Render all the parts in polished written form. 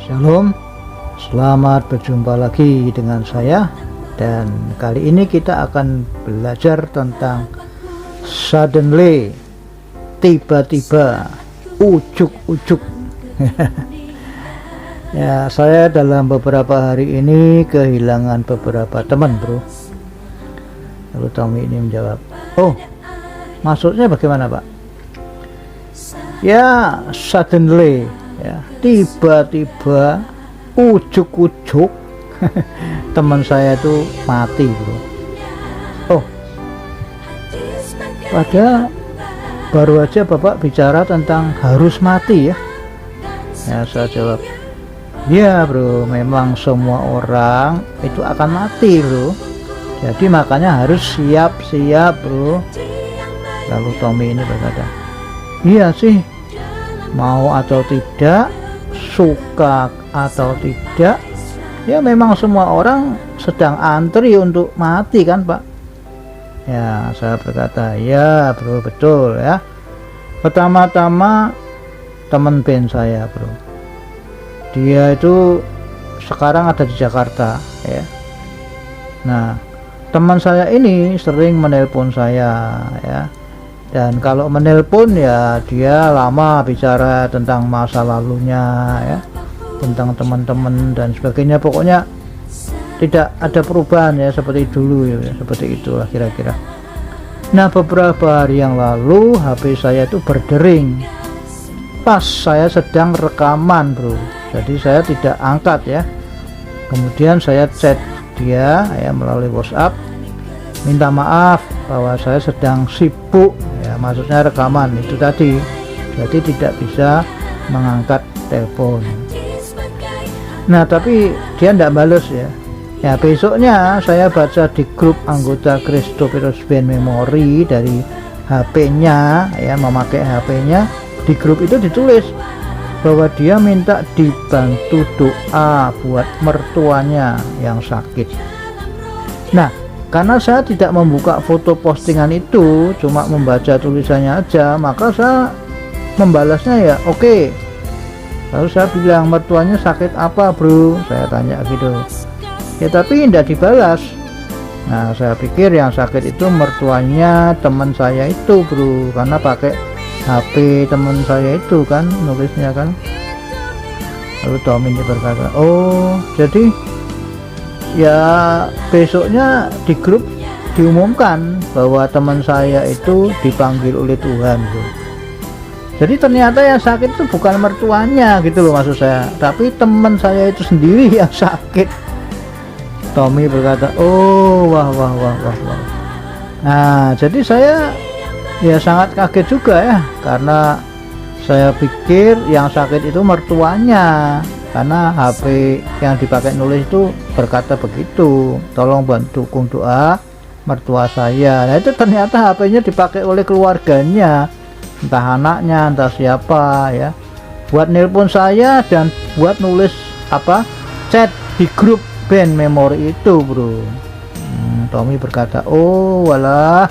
Shalom, selamat berjumpa lagi dengan saya. Dan kali ini kita akan belajar tentang suddenly, tiba-tiba, ujuk-ujuk. Ya, saya dalam beberapa hari ini kehilangan beberapa teman, bro. Lalu Tommy ini menjawab, oh, maksudnya bagaimana, Pak? Ya, suddenly, ya, tiba-tiba, ujuk-ujuk teman saya itu mati, bro. Oh, padahal baru aja Bapak bicara tentang harus mati, ya. Ya, saya jawab, ya, bro, memang semua orang itu akan mati, bro. Jadi makanya harus siap-siap, bro. Lalu Tommy ini berkata, iya sih, mau atau tidak, suka atau tidak, ya memang semua orang sedang antri untuk mati kan, Pak. Ya, saya berkata, ya, bro, betul, ya. Pertama-tama teman band saya, bro, dia itu sekarang ada di Jakarta, ya. Nah, teman saya ini sering menelpon saya, ya. Dan kalau menelpon ya dia lama bicara tentang masa lalunya, ya, tentang teman-teman dan sebagainya. Pokoknya tidak ada perubahan, ya, seperti dulu, ya, seperti itulah kira-kira. Nah, beberapa hari yang lalu HP saya itu berdering pas saya sedang rekaman, bro. Jadi saya tidak angkat, ya. Kemudian saya chat dia, ya, melalui WhatsApp, minta maaf bahwa saya sedang sibuk, ya, maksudnya rekaman itu tadi, jadi tidak bisa mengangkat telepon. Nah, tapi dia tidak balas, ya. Ya, besoknya saya baca di grup anggota Christopher's Band Memory dari HP-nya, ya, memakai HP-nya. Di grup itu ditulis bahwa dia minta dibantu doa buat mertuanya yang sakit. Nah, karena saya tidak membuka foto postingan itu, cuma membaca tulisannya aja, maka saya membalasnya ya oke. Lalu saya bilang, mertuanya sakit apa, bro? Saya tanya gitu. Ya, tapi tidak dibalas. Nah, saya pikir yang sakit itu mertuanya teman saya itu, bro, karena pakai HP teman saya itu kan nulisnya kan. Lalu Tommy ini berkata, oh, jadi ya besoknya di grup diumumkan bahwa teman saya itu dipanggil oleh Tuhan, bro. Jadi ternyata yang sakit itu bukan mertuanya gitu loh, maksud saya, tapi teman saya itu sendiri yang sakit. Tommy berkata, oh, wah. Nah, jadi saya ya sangat kaget juga, ya, karena saya pikir yang sakit itu mertuanya, karena HP yang dipakai nulis itu berkata begitu, tolong bantu dukung doa mertua saya. Nah, itu ternyata HP-nya dipakai oleh keluarganya, entah anaknya, entah siapa, ya, buat nelpon saya dan buat nulis chat di grup band memory itu, bro. Tommy berkata, oh, walah.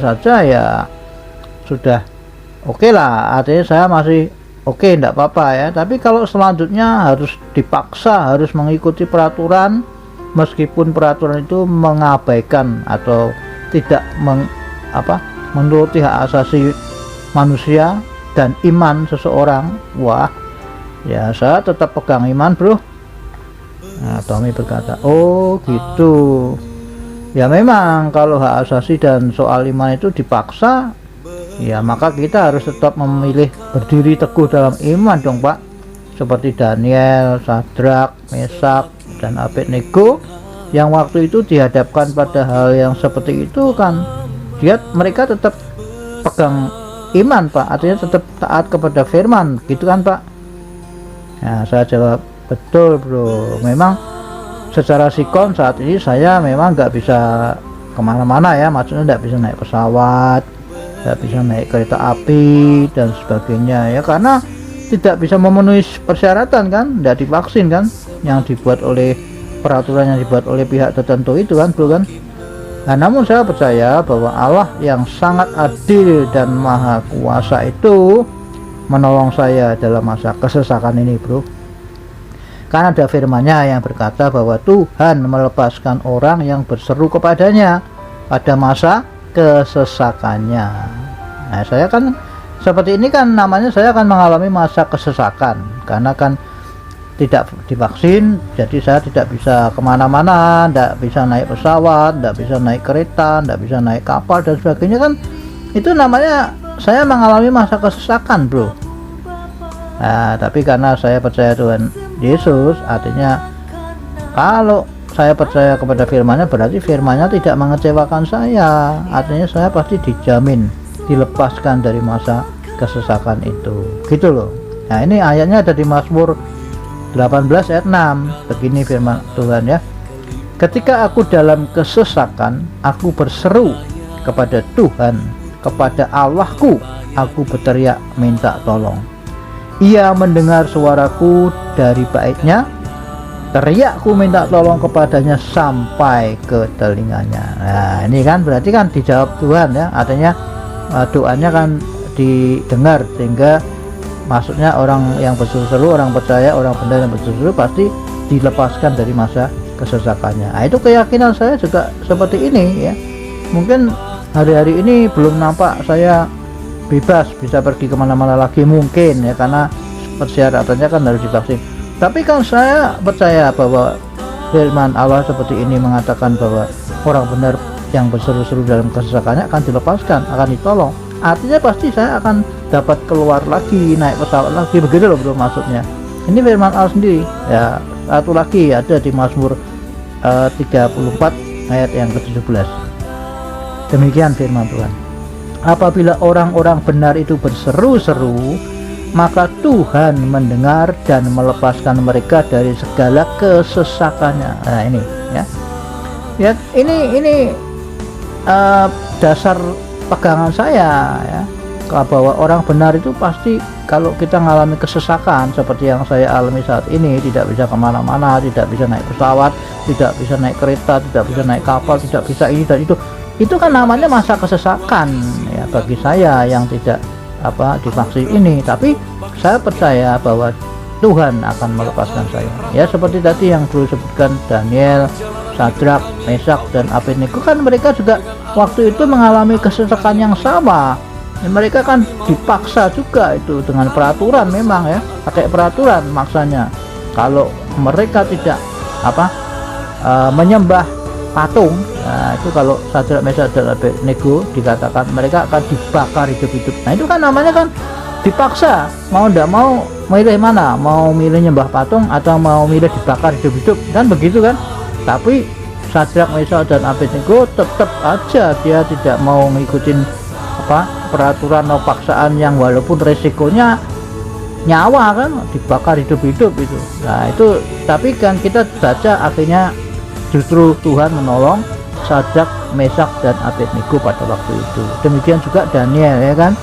saja ya sudah oke lah, artinya saya masih oke, enggak apa-apa ya. Tapi kalau selanjutnya harus dipaksa harus mengikuti peraturan, meskipun peraturan itu mengabaikan atau tidak menuruti hak asasi manusia dan iman seseorang, wah ya saya tetap pegang iman bro. Nah, Tommy berkata, oh gitu ya, memang kalau hak asasi dan soal iman itu dipaksa ya, maka kita harus tetap memilih berdiri teguh dalam iman dong Pak, seperti Daniel, Sadrak, Mesak, dan Abednego yang waktu itu dihadapkan pada hal yang seperti itu kan, mereka tetap pegang iman Pak, artinya tetap taat kepada firman gitu kan Pak. Nah saya jawab, betul bro, memang secara sikon saat ini saya memang nggak bisa kemana-mana ya, maksudnya nggak bisa naik pesawat, nggak bisa naik kereta api dan sebagainya ya, karena tidak bisa memenuhi persyaratan kan, nggak divaksin kan, yang dibuat oleh peraturan yang dibuat oleh pihak tertentu itu kan bro kan. Nah, namun saya percaya bahwa Allah yang sangat adil dan maha kuasa itu menolong saya dalam masa kesesakan ini bro. Karena ada firman-Nya yang berkata bahwa Tuhan melepaskan orang yang berseru kepadanya pada masa kesesakannya. Nah saya kan seperti ini kan, namanya saya akan mengalami masa kesesakan karena kan tidak divaksin, jadi saya tidak bisa kemana-mana, tidak bisa naik pesawat, tidak bisa naik kereta, tidak bisa naik kapal dan sebagainya kan, itu namanya saya mengalami masa kesesakan bro. Nah tapi karena saya percaya Tuhan Yesus, artinya kalau saya percaya kepada firman-Nya, berarti firman-Nya tidak mengecewakan saya, artinya saya pasti dijamin dilepaskan dari masa kesesakan itu gitu loh. Nah ini ayatnya ada di Mazmur 18 ayat 6. Begini firman Tuhan ya, ketika aku dalam kesesakan, aku berseru kepada Tuhan, kepada Allahku aku berteriak minta tolong. Ia mendengar suaraku dari baitnya, teriakku minta tolong kepadanya sampai ke telinganya. Nah ini kan berarti kan dijawab Tuhan ya, artinya doanya kan didengar, sehingga maksudnya orang yang berseru-seru, orang percaya, orang benar yang berseru pasti dilepaskan dari masa kesesakannya. Nah itu keyakinan saya juga seperti ini ya. Mungkin hari-hari ini belum nampak saya bebas bisa pergi kemana-mana lagi mungkin ya, karena persyaratannya kan harus divaksin. Tapi kan saya percaya bahwa firman Allah seperti ini mengatakan bahwa orang benar yang berseru-seru dalam kesesakannya akan dilepaskan, akan ditolong. Artinya pasti saya akan dapat keluar lagi, naik pesawat lagi, begitu loh bro maksudnya. Ini firman Allah sendiri ya. Satu lagi ada di Mazmur 34 ayat yang ke-17. Demikian firman Tuhan, apabila orang-orang benar itu berseru-seru, maka Tuhan mendengar dan melepaskan mereka dari segala kesesakannya. Nah ini ya, ya ini dasar pegangan saya ya, bahwa orang benar itu pasti kalau kita mengalami kesesakan seperti yang saya alami saat ini, tidak bisa kemana-mana, tidak bisa naik pesawat, tidak bisa naik kereta, tidak bisa naik kapal, tidak bisa ini dan itu kan namanya masa kesesakan ya bagi saya yang tidak divaksin ini. Tapi saya percaya bahwa Tuhan akan melepaskan saya ya, seperti tadi yang dulu sebutkan Daniel, Sadrak, Mesak, dan Abednego kan mereka juga waktu itu mengalami kesesakan yang sama ya, mereka kan dipaksa juga itu dengan peraturan, memang ya pakai peraturan maksanya. Kalau mereka tidak menyembah patung, nah itu kalau Sadrak, Mesak, dan Abednego dikatakan mereka akan dibakar hidup-hidup. Nah itu kan namanya kan dipaksa, mau tidak mau milih mana, mau milih nyembah patung atau mau milih dibakar hidup-hidup kan begitu kan. Tapi Sadrak, Mesak, dan Abednego tetap aja dia tidak mau ngikutin peraturan atau paksaan yang walaupun resikonya nyawa kan, dibakar hidup-hidup itu. Nah itu, tapi kan kita baca akhirnya justru Tuhan menolong Sadrak, Mesak, dan Abednego pada waktu itu. Demikian juga Daniel ya kan,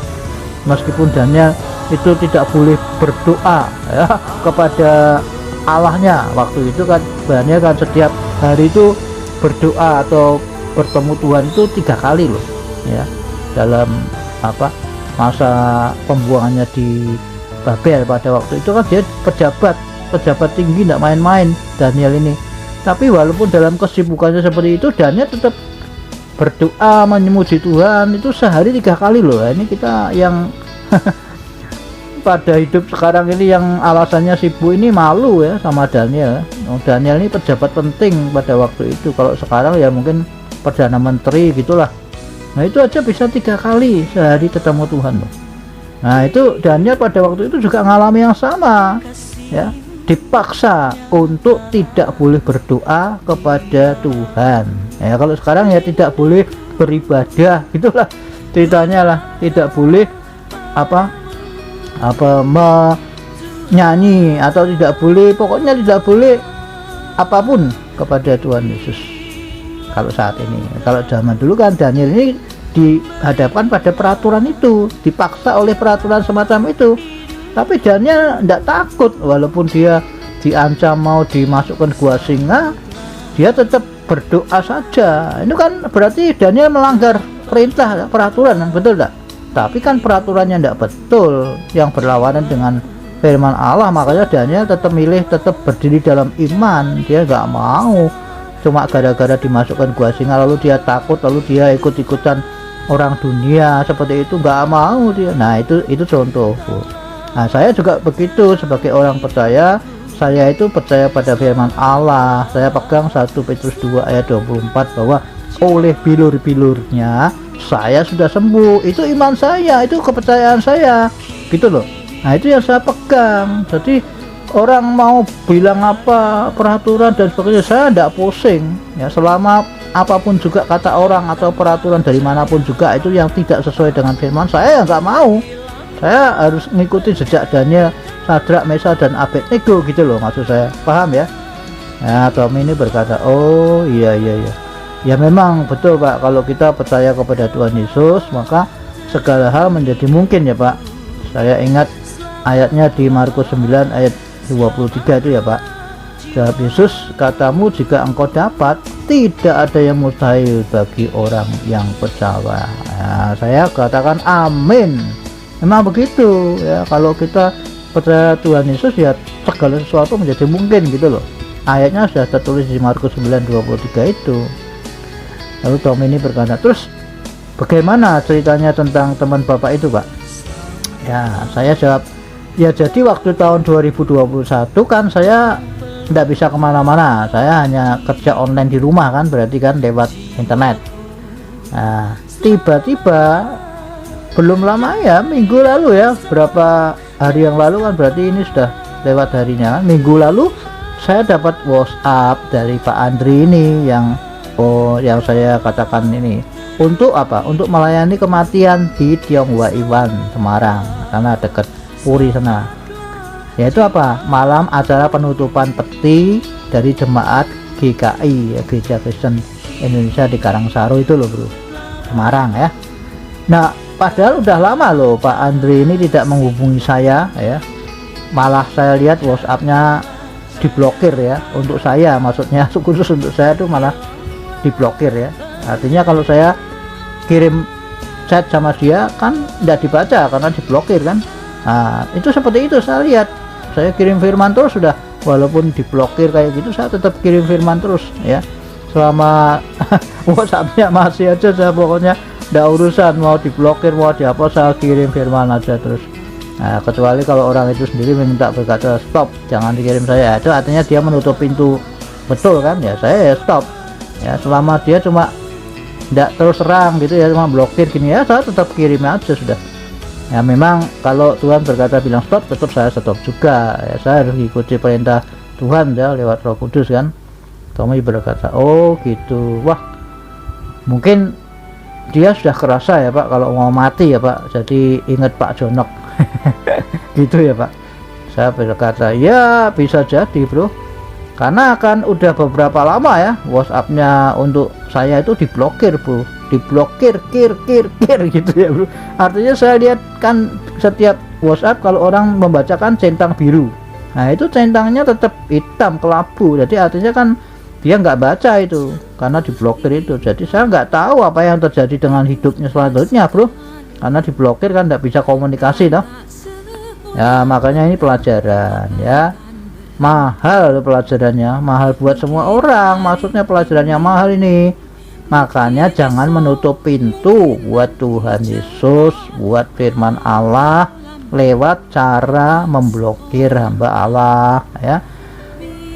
meskipun Daniel itu tidak boleh berdoa ya kepada Allahnya waktu itu kan, Daniel kan setiap hari itu berdoa atau bertemu Tuhan itu 3 kali loh ya. dalam apa masa pembuangannya di Babel pada waktu itu kan dia pejabat tinggi, tidak main-main Daniel ini. Tapi walaupun dalam kesibukannya seperti itu, Daniel tetap berdoa memuji Tuhan itu sehari 3 kali loh. Ini kita yang pada hidup sekarang ini yang alasannya sibuk ini malu ya sama Daniel. Daniel ini pejabat penting pada waktu itu. Kalau sekarang ya mungkin Perdana Menteri gitulah. Nah itu aja bisa 3 kali sehari ketemu Tuhan loh. Nah itu Daniel pada waktu itu juga mengalami yang sama ya, dipaksa untuk tidak boleh berdoa kepada Tuhan ya. Kalau sekarang ya tidak boleh beribadah gitulah ceritanya lah, tidak boleh apa menyanyi atau tidak boleh, pokoknya tidak boleh apapun kepada Tuhan Yesus kalau saat ini. Kalau zaman dulu kan Daniel ini dihadapkan pada peraturan itu, dipaksa oleh peraturan semacam itu. Tapi Daniel tidak takut, walaupun dia diancam mau dimasukkan gua singa, dia tetap berdoa saja. Itu kan berarti Daniel melanggar perintah peraturan, betul tak? Tapi kan peraturannya tidak betul, yang berlawanan dengan firman Allah. Makanya Daniel tetap tetap berdiri dalam iman. Dia nggak mau cuma gara-gara dimasukkan gua singa lalu dia takut, lalu dia ikut-ikutan orang dunia seperti itu, nggak mau dia. Nah itu contoh. Nah saya juga begitu, sebagai orang percaya, saya itu percaya pada firman Allah. Saya pegang 1 Petrus 2 ayat 24 bahwa oleh bilur-bilurnya saya sudah sembuh. Itu iman saya, itu kepercayaan saya gitu loh. Nah itu yang saya pegang. Jadi orang mau bilang apa peraturan dan sebagainya, saya tidak pusing ya, selama apapun juga kata orang atau peraturan dari manapun juga itu yang tidak sesuai dengan firman, saya nggak mau. Saya harus ngikutin jejak Daniel, Sadrak, Mesah, dan Abednego gitu loh, maksud saya, paham ya? Nah Tommy ini berkata, oh iya ya memang betul Pak, kalau kita percaya kepada Tuhan Yesus maka segala hal menjadi mungkin ya Pak. Saya ingat ayatnya di Markus 9 ayat 23 itu ya Pak. Jawab Yesus, katamu jika engkau dapat, tidak ada yang mustahil bagi orang yang percaya. Nah, saya katakan amin. Memang begitu ya, kalau kita percaya Tuhan Yesus ya segala sesuatu menjadi mungkin gitu loh. Ayatnya sudah tertulis di Markus 9:23 itu. Lalu Tom ini berkata, terus bagaimana ceritanya tentang teman Bapak itu Pak? Ya saya jawab, ya jadi waktu tahun 2021 kan saya tidak bisa kemana-mana, saya hanya kerja online di rumah kan, berarti kan lewat internet. Nah tiba-tiba belum lama ya, minggu lalu ya, berapa hari yang lalu kan, berarti ini sudah lewat harinya kan? Minggu lalu saya dapat WhatsApp dari Pak Andri ini yang saya katakan ini untuk apa? Untuk melayani kematian di Tionghoa Iwan Semarang, karena dekat Puri sana. Yaitu apa? Malam acara penutupan peti dari jemaat GKI ya, Gereja Kristen Indonesia di Karangsaro itu loh bro, Semarang ya. Nah padahal udah lama loh Pak Andri ini tidak menghubungi saya ya, malah saya lihat WhatsApp-nya diblokir ya, untuk saya maksudnya, khusus untuk saya tuh malah diblokir ya. Artinya kalau saya kirim chat sama dia kan tidak dibaca karena diblokir kan. Nah itu seperti itu saya lihat, saya kirim firman terus sudah, walaupun diblokir kayak gitu saya tetap kirim firman terus ya, selama WhatsApp-nya masih aja saya pokoknya tidak urusan mau diblokir mau dihapus, saya kirim firman aja terus. Nah kecuali kalau orang itu sendiri minta berkata stop jangan dikirim saya, itu artinya dia menutup pintu betul kan ya, saya ya stop ya, selama dia cuma tidak terus serang gitu ya, cuma blokir gini ya, saya tetap kirim aja sudah ya. Memang kalau Tuhan berkata bilang stop, tetap saya stop juga ya, saya harus ikuti perintah Tuhan ya lewat Roh Kudus kan. Tommy berkata oh gitu, wah mungkin dia sudah kerasa ya Pak kalau mau mati ya Pak, jadi ingat Pak Jonok gitu ya Pak. Saya berkata ya bisa jadi bro, karena kan udah beberapa lama ya WhatsApp-nya untuk saya itu diblokir bro, diblokir kir gitu ya bro. Artinya saya lihat kan setiap WhatsApp kalau orang membacakan centang biru, nah itu centangnya tetap hitam kelabu, jadi artinya kan dia nggak baca itu karena diblokir itu. Jadi saya nggak tahu apa yang terjadi dengan hidupnya selanjutnya, bro, karena diblokir kan nggak bisa komunikasi toh. Ya makanya ini pelajaran ya, mahal pelajarannya, mahal buat semua orang, maksudnya pelajarannya mahal ini. Makanya jangan menutup pintu buat Tuhan Yesus, buat firman Allah lewat cara memblokir hamba Allah ya,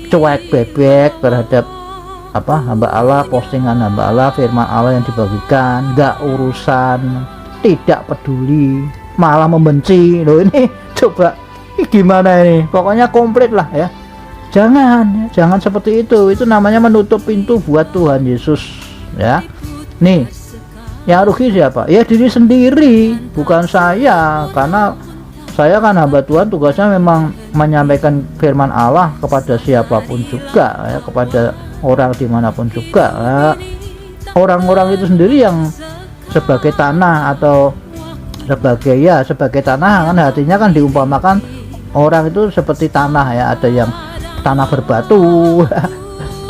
cuek bebek terhadap hamba Allah, postingan hamba Allah, firman Allah yang dibagikan, nggak urusan, tidak peduli, malah membenci. Loh ini coba gimana ini, pokoknya komplit lah ya. Jangan seperti itu namanya menutup pintu buat Tuhan Yesus ya. Nih yang rugi siapa? Ya diri sendiri, bukan saya, karena saya kan hamba Tuhan, tugasnya memang menyampaikan firman Allah kepada siapapun juga ya, kepada orang dimanapun juga ya. Orang-orang itu sendiri yang sebagai tanah atau sebagai tanah kan, artinya kan diumpamakan orang itu seperti tanah ya. Ada yang tanah berbatu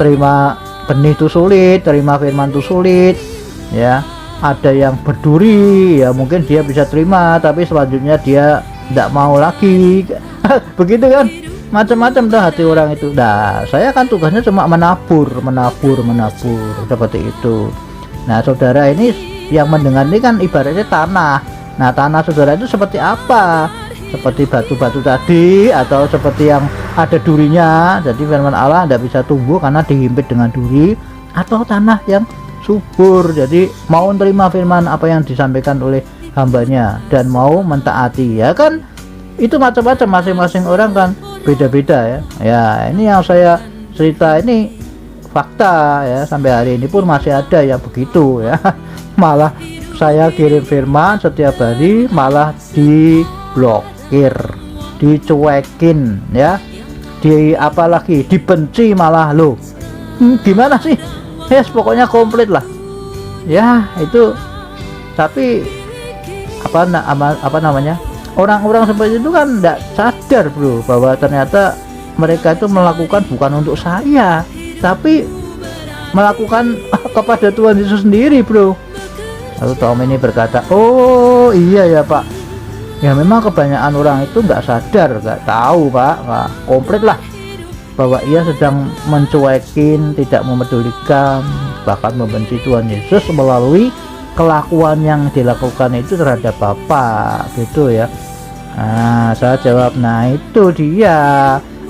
terima benih itu sulit, terima firman itu sulit ya. Ada yang berduri ya, mungkin dia bisa terima tapi selanjutnya dia tidak mau lagi begitu kan, macam-macam tuh hati orang itu. Nah saya kan tugasnya cuma menabur seperti itu. Nah saudara ini yang mendengar ini kan ibaratnya tanah. Nah tanah saudara itu seperti apa? Seperti batu-batu tadi, atau seperti yang ada durinya, jadi firman Allah tidak bisa tumbuh karena dihimpit dengan duri, atau tanah yang subur, jadi mau menerima firman apa yang disampaikan oleh hambanya dan mau mentaati ya kan. Itu macam-macam, masing-masing orang kan beda-beda ya. Ya ini yang saya cerita ini fakta ya, sampai hari ini pun masih ada yang begitu ya. Malah saya kirim firman setiap hari malah diblokir, dicuekin ya, apalagi dibenci malah. Loh gimana sih? Yes, pokoknya komplit lah ya itu. Tapi apa namanya, orang-orang seperti itu kan tidak sadar, bro, bahwa ternyata mereka itu melakukan bukan untuk saya, tapi melakukan kepada Tuhan Yesus sendiri, bro. Lalu Tom ini berkata, oh iya ya Pak, ya memang kebanyakan orang itu nggak sadar, nggak tahu Pak, nggak komplit lah, bahwa ia sedang mencuekin, tidak memedulikan, bahkan membenci Tuhan Yesus melalui kelakuan yang dilakukan itu terhadap Bapak gitu ya. Nah saya jawab, nah itu dia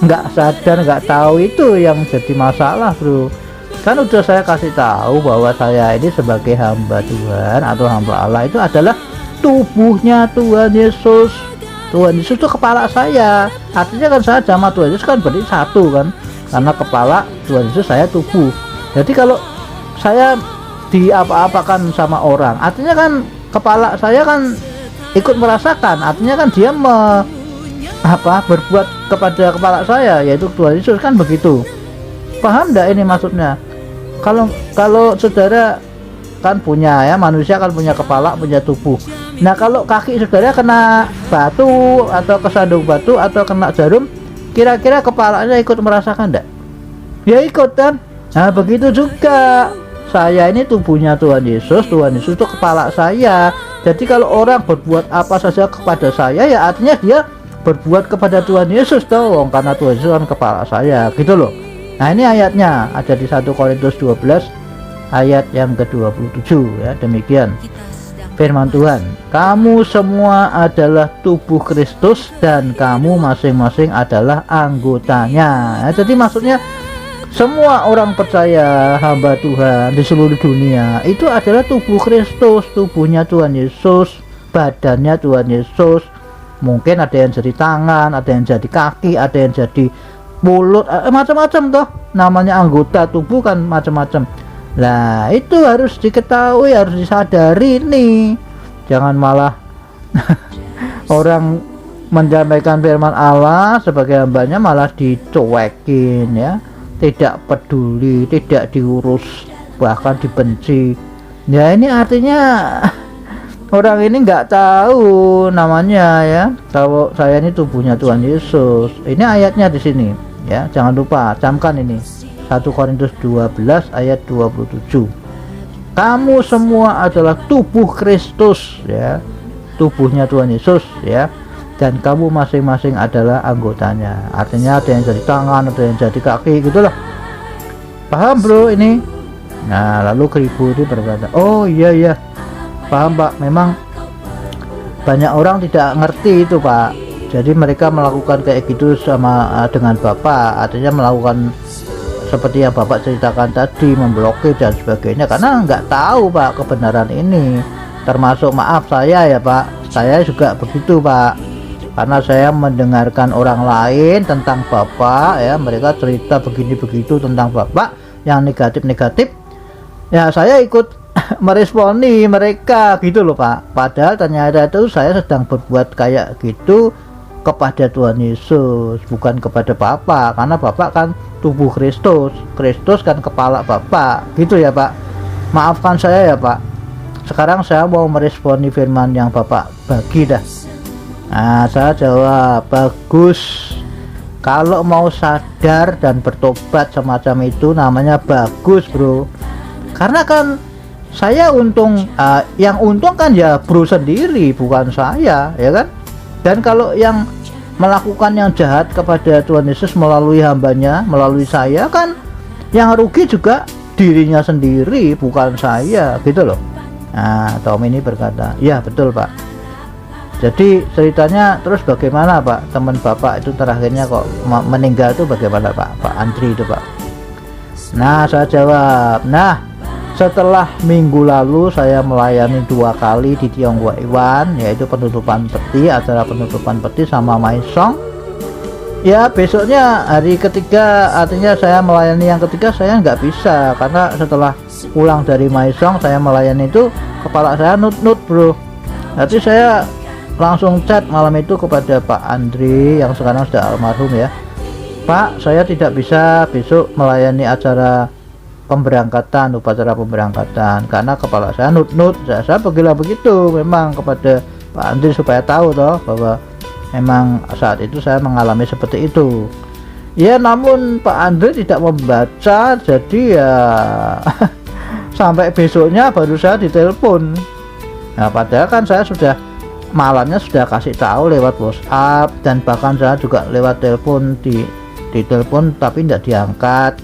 nggak sadar, nggak tahu, itu yang jadi masalah, bro. Kan udah saya kasih tahu bahwa saya ini sebagai hamba Tuhan atau hamba Allah itu adalah tubuhnya Tuhan Yesus. Tuhan Yesus itu kepala saya, artinya kan saya sama Tuhan Yesus kan berarti satu kan, karena kepala Tuhan Yesus, saya tubuh. Jadi kalau saya diapa-apakan sama orang, artinya kan kepala saya kan ikut merasakan, artinya kan dia berbuat kepada kepala saya, yaitu Tuhan Yesus, kan begitu. Paham enggak ini maksudnya? Kalau saudara kan punya ya, manusia kan punya kepala, punya tubuh. Nah kalau kaki saudara kena batu atau kesandung batu atau kena jarum, kira-kira kepalanya ikut merasakan enggak? Ya ikut kan. Nah begitu juga saya ini tubuhnya Tuhan Yesus, Tuhan Yesus itu kepala saya. Jadi kalau orang berbuat apa saja kepada saya, ya artinya dia berbuat kepada Tuhan Yesus dong, karena Tuhan Yesus kan kepala saya gitu loh. Nah ini ayatnya ada di 1 Korintus 12 ayat yang ke-27 ya. Demikian firman Tuhan, kamu semua adalah tubuh Kristus dan kamu masing-masing adalah anggotanya. Jadi maksudnya semua orang percaya, hamba Tuhan di seluruh dunia itu adalah tubuh Kristus, tubuhnya Tuhan Yesus, badannya Tuhan Yesus. Mungkin ada yang jadi tangan, ada yang jadi kaki, ada yang jadi mulut, macam-macam toh, namanya anggota tubuh kan macam-macam. Nah itu harus diketahui, harus disadari nih. Jangan malah orang menyampaikan firman Allah sebagai hambanya malah dicuekin ya, tidak peduli, tidak diurus, bahkan dibenci. Ya ini artinya orang ini nggak tahu namanya ya, kalau saya ini tubuhnya Tuhan Yesus. Ini ayatnya di sini ya, jangan lupa camkan ini. 1 Korintus 12 ayat 27. Kamu semua adalah tubuh Kristus ya, tubuhnya Tuhan Yesus ya, dan kamu masing-masing adalah anggotanya. Artinya ada yang jadi tangan, ada yang jadi kaki gitu loh. Paham bro ini? Nah lalu Kribo ini berkata, oh iya paham Pak, memang banyak orang tidak ngerti itu Pak. Jadi mereka melakukan kayak gitu sama dengan Bapak, artinya melakukan seperti yang Bapak ceritakan tadi, memblokir dan sebagainya, karena nggak tahu Pak kebenaran ini. Termasuk maaf saya ya Pak, saya juga begitu Pak, karena saya mendengarkan orang lain tentang Bapak ya, mereka cerita begini begitu tentang Bapak yang negatif-negatif ya, saya ikut meresponi mereka gitu loh Pak. Padahal ternyata itu saya sedang berbuat kayak gitu kepada Tuhan Yesus, bukan kepada Bapak, karena Bapak kan tubuh Kristus, Kristus kan kepala Bapak gitu ya Pak. Maafkan saya ya Pak. Sekarang saya mau meresponi firman yang Bapak bagi dah. Nah saya jawab, bagus, kalau mau sadar dan bertobat semacam itu namanya bagus bro, karena kan saya untung, yang untung kan ya bro sendiri, bukan saya ya kan. Dan kalau yang melakukan yang jahat kepada Tuhan Yesus melalui hambanya, melalui saya, kan yang rugi juga dirinya sendiri, bukan saya gitu loh. Nah Tom ini berkata, ya betul Pak. Jadi ceritanya terus bagaimana Pak, teman Bapak itu terakhirnya kok meninggal itu bagaimana Pak Andri itu Pak? Nah saya jawab, nah setelah minggu lalu saya melayani 2 kali di Tiongkok Iwan, yaitu penutupan peti, acara penutupan peti sama Maisong ya. Besoknya hari ketiga, artinya saya melayani yang ketiga, saya nggak bisa, karena setelah pulang dari Maisong saya melayani itu kepala saya nut-nut bro. Nanti saya langsung chat malam itu kepada Pak Andri yang sekarang sudah almarhum ya, Pak saya tidak bisa besok melayani acara pemberangkatan, upacara pemberangkatan, karena kepala saya nut-nut. Saya pergilah begitu memang kepada Pak Andri supaya tahu toh bahwa memang saat itu saya mengalami seperti itu ya. Namun Pak Andri tidak membaca, jadi ya sampai besoknya baru saya ditelepon. Nah padahal kan saya sudah malamnya sudah kasih tahu lewat WhatsApp, dan bahkan saya juga lewat telepon, di telepon tapi tidak diangkat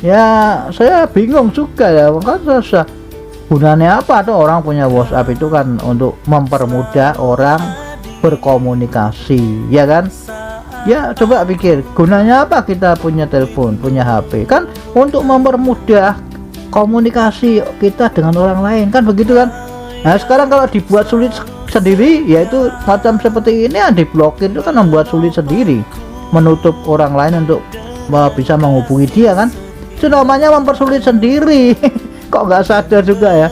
ya. Saya bingung juga ya, makanya saya gunanya apa tuh orang punya WhatsApp itu kan untuk mempermudah orang berkomunikasi ya kan. Ya coba pikir, gunanya apa kita punya telepon, punya HP, kan untuk mempermudah komunikasi kita dengan orang lain kan begitu kan. Nah sekarang kalau dibuat sulit sendiri, yaitu macam seperti ini yang diblokir itu kan membuat sulit sendiri, menutup orang lain untuk bisa menghubungi dia kan. Itu namanya mempersulit sendiri. Kok nggak sadar juga ya.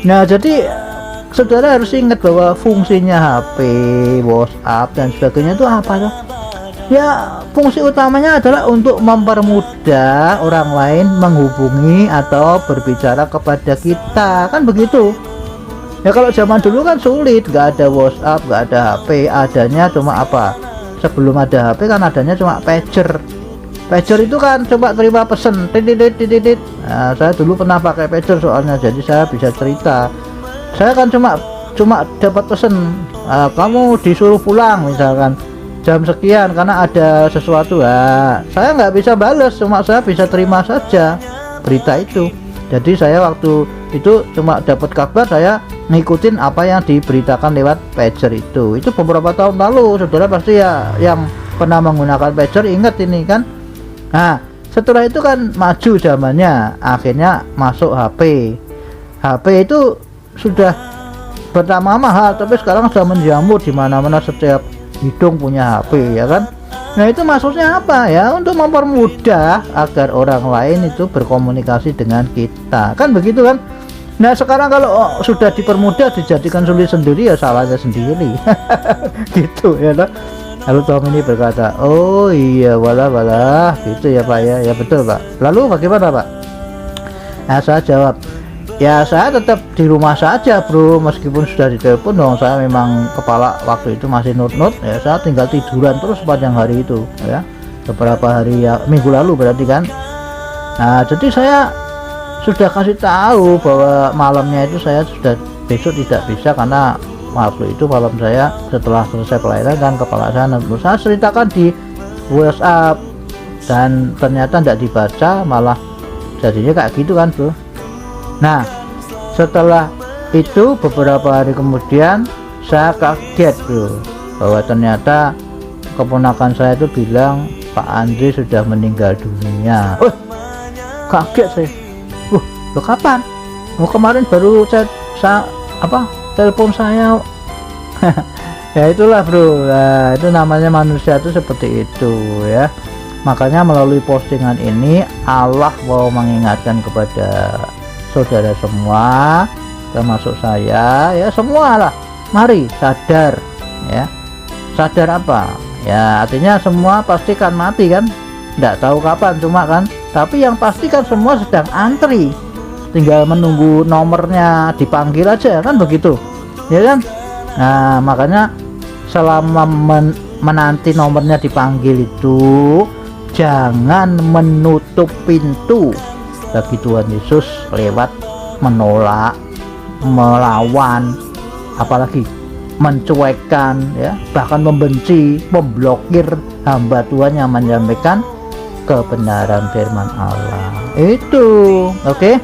Nah jadi saudara harus ingat bahwa fungsinya HP, WhatsApp dan sebagainya itu apa tuh ya? Fungsi utamanya adalah untuk mempermudah orang lain menghubungi atau berbicara kepada kita kan begitu ya. Kalau zaman dulu kan sulit, nggak ada WhatsApp, nggak ada HP, adanya cuma apa, sebelum ada HP kan adanya cuma pager. Pager itu kan coba terima pesen titit. Nah, saya dulu pernah pakai pager soalnya, jadi saya bisa cerita. Saya kan cuma dapat pesen, kamu disuruh pulang misalkan jam sekian karena ada sesuatu. Saya nggak bisa balas, cuma saya bisa terima saja berita itu. Jadi saya waktu itu cuma dapat kabar, saya ngikutin apa yang diberitakan lewat pager itu. Itu beberapa tahun lalu, saudara pasti ya yang pernah menggunakan pager ingat ini kan. Nah setelah itu kan maju zamannya, akhirnya masuk HP. HP itu sudah pertama mahal, tapi sekarang sudah menjamur di mana-mana, setiap hidung punya HP ya kan. Nah itu maksudnya apa ya? Untuk mempermudah agar orang lain itu berkomunikasi dengan kita kan begitu kan. Nah sekarang kalau sudah dipermudah dijadikan sulit sendiri ya salahnya sendiri. Gitu ya toh. Lalu Tom ini berkata, oh iya walah gitu ya Pak ya. Ya betul Pak. Lalu bagaimana Pak? Nah saya jawab, ya saya tetap di rumah saja bro, meskipun sudah ditelepon dong. Saya memang kepala waktu itu masih nut-nut ya, saya tinggal tiduran terus sepanjang hari itu ya, beberapa hari ya, minggu lalu berarti kan. Nah, jadi saya sudah kasih tahu bahwa malamnya itu saya sudah besok tidak bisa, karena waktu itu malam saya setelah selesai pelayanan kan kepala saya ceritakan di WhatsApp, dan ternyata tidak dibaca, malah jadinya kayak gitu kan bro. Nah, setelah itu beberapa hari kemudian saya kaget bro, bahwa ternyata keponakan saya itu bilang Pak Andri sudah meninggal dunia. Kaget saya. Lo kapan? Kemarin baru saya telepon saya. Ya itulah bro. Nah, itu namanya manusia itu seperti itu ya. Makanya melalui postingan ini Allah mau mengingatkan kepada saudara semua, termasuk saya ya, semua lah, mari sadar ya. Sadar apa ya, artinya semua pasti kan mati kan, tidak tahu kapan cuma kan, tapi yang pasti kan semua sedang antri, tinggal menunggu nomornya dipanggil aja kan, begitu ya kan. Nah, makanya selama menanti nomornya dipanggil itu jangan menutup pintu bagi Tuhan Yesus lewat menolak, melawan, apalagi mencuekkan ya, bahkan membenci, memblokir hamba Tuhan yang menyampaikan kebenaran firman Allah. Itu oke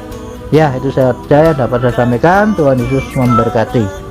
ya, itu saja dapat saya sampaikan. Tuhan Yesus memberkati.